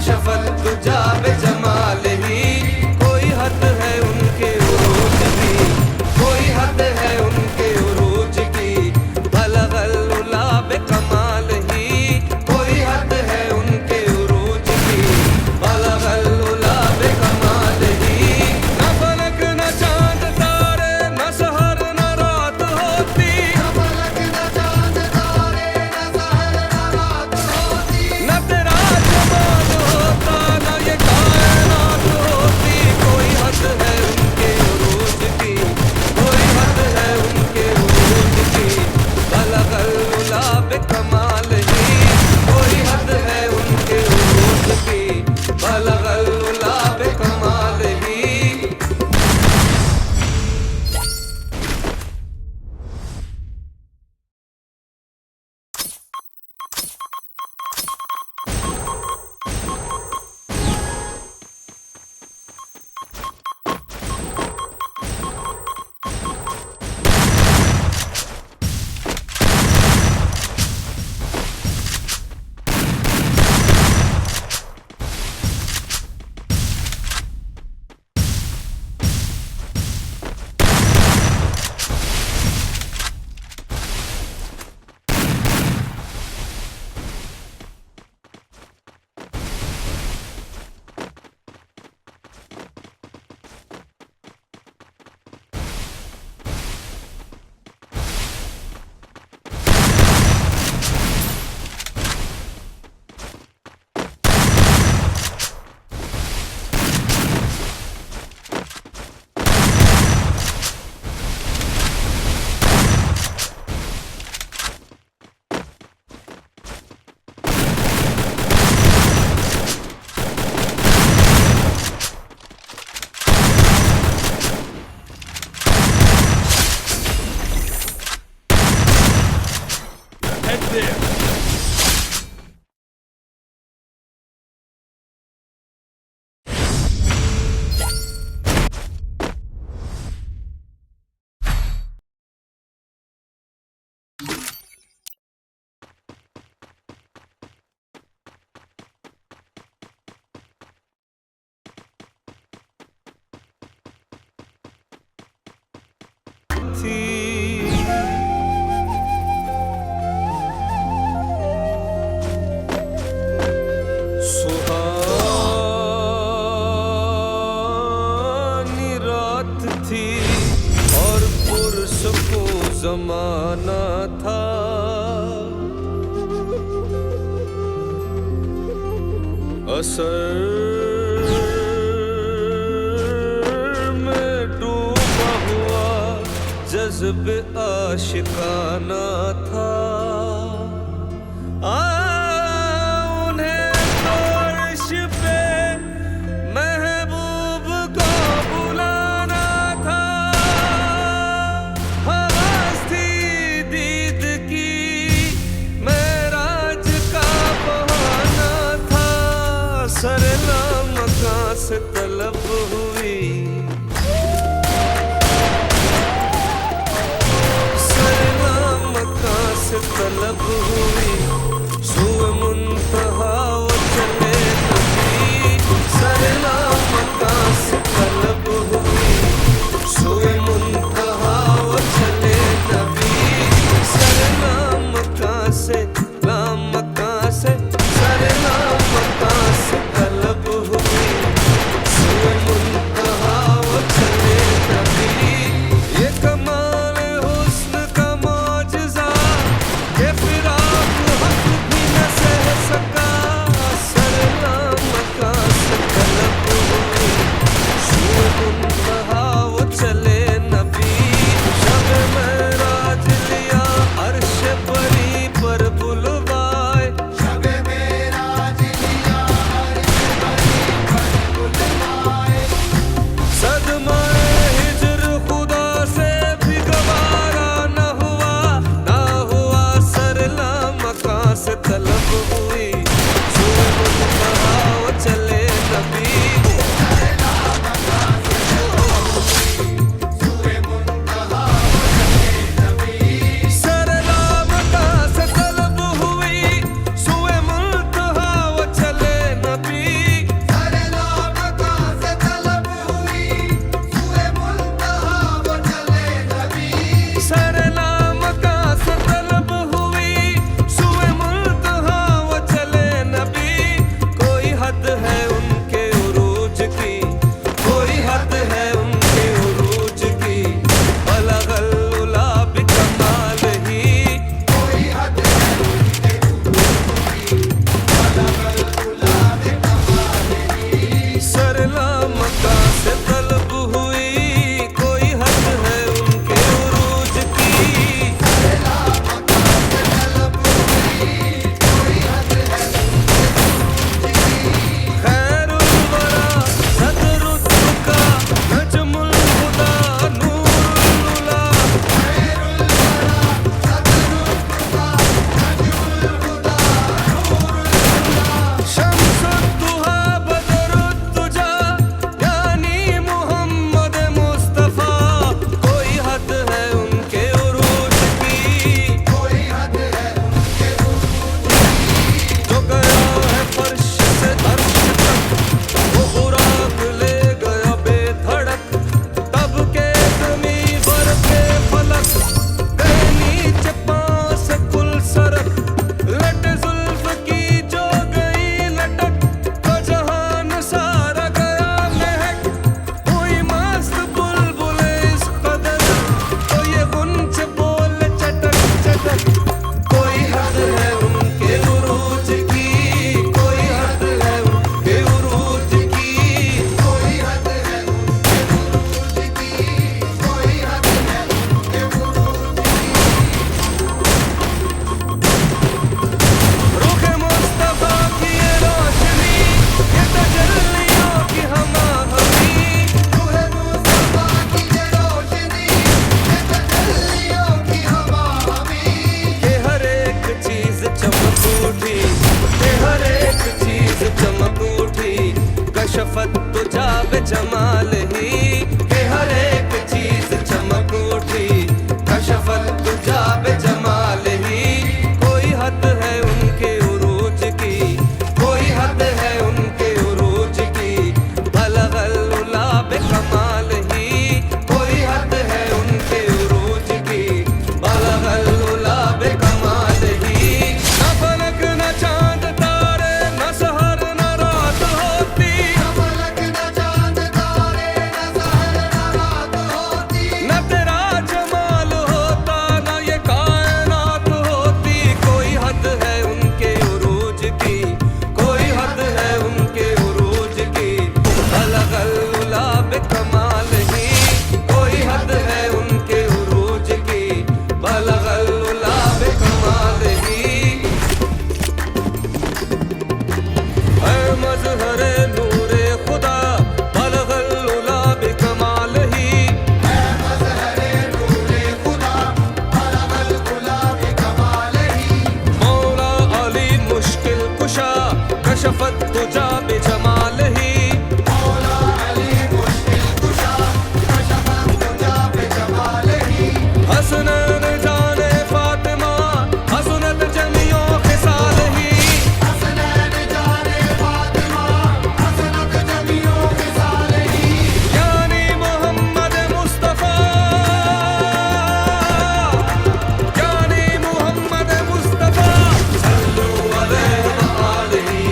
कशफत तुजा बेजमाल ही, कोई हद है उनके उरूज की, कोई हद है उनके उरूज की, बलगल उला बेकमाल ही, कोई हद है उनके उरूज की, बलगल उला बेकमाल ही। न फलक न चांद तारे, न सहर न रात होती, न फलक न चांद तारे, न सहर न रात होती, न तेरा जमाल होता, न ये कायनात होती, कोई हद है उनके उरूज की, कोई हद है उनके उरूज की, बलगल उला बेकमाल ही, कोई हद है उनके उरूज की, बलगल उला बेकमाल ही। Head there. सुहानी रात थी और पुरसुकून जमाना था, असर में डूबा हुआ जज्ब आशिकाना था। उन्हें तो अर्श पे महबूब को बुलाना था, हवास थी दीद की, मेराज का बहाना था, सरला मकां से तलब हुई, सरला मकां से तलब हुई, सुए मुंतहा वो चले नबी, सरला मकां से तलब हुई, सुए मुंतहा वो चले नबी, सरला मकां से सरला मकां से तलब हुई, सुए मुंतहा वो चले नबी। ये कमाल हुस्न का मौजज़ा, ये फिराक मज़हरे नूरे खुदा बलगल उला बिकमालही। है मज़हरे नूरे खुदा बलगल उला बिकमालही। मौला अली मुश्किल कुशा कशफत तुजा बिजमालही। मौला अली मुश्किल कुशा कशफत तुजा बिजमालही। हसनैन जाने फातिमा हसनत जमियो खिसालही। हसनैन जाने फातिमा हसनत जमियो खिसालही। यानी मोहम्मद मुस्तफा यानी मोहम्मद मुस्तफा सल्लु अलैहि व आलिही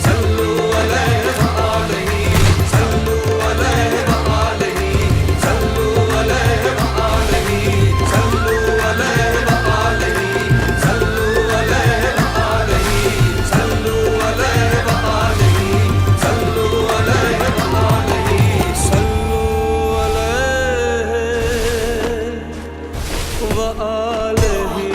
सल्लु अलैहि व आलिही सल्लु अलैहि व आलिही सल्लु अलैहि व आलिही सल्लु अलैहि व आलिही सल्लु अलैहि व आलिही सल्लु अलैहि व आलिही सल्लु अलैहि व आलिही सल्लु अलैहि व आलिही।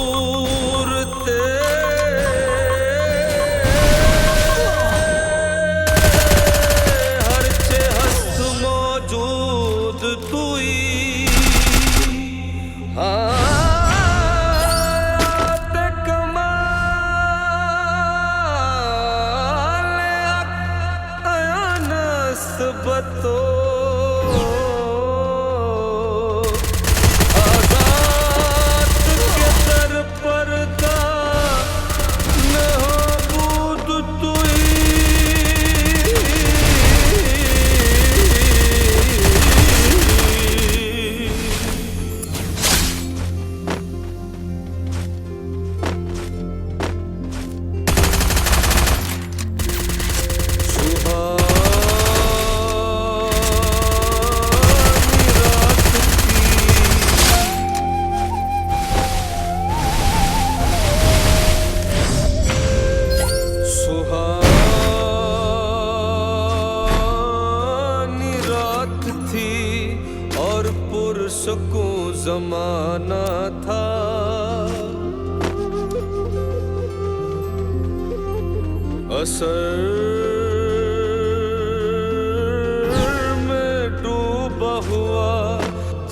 तरसूरते हरचे हस्त मौजूद तुई हात कमाल अयानस बतो पुरसुकूं ज़माना था। असर में डूबा हुआ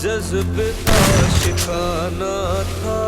जज्बे आशिकाना था।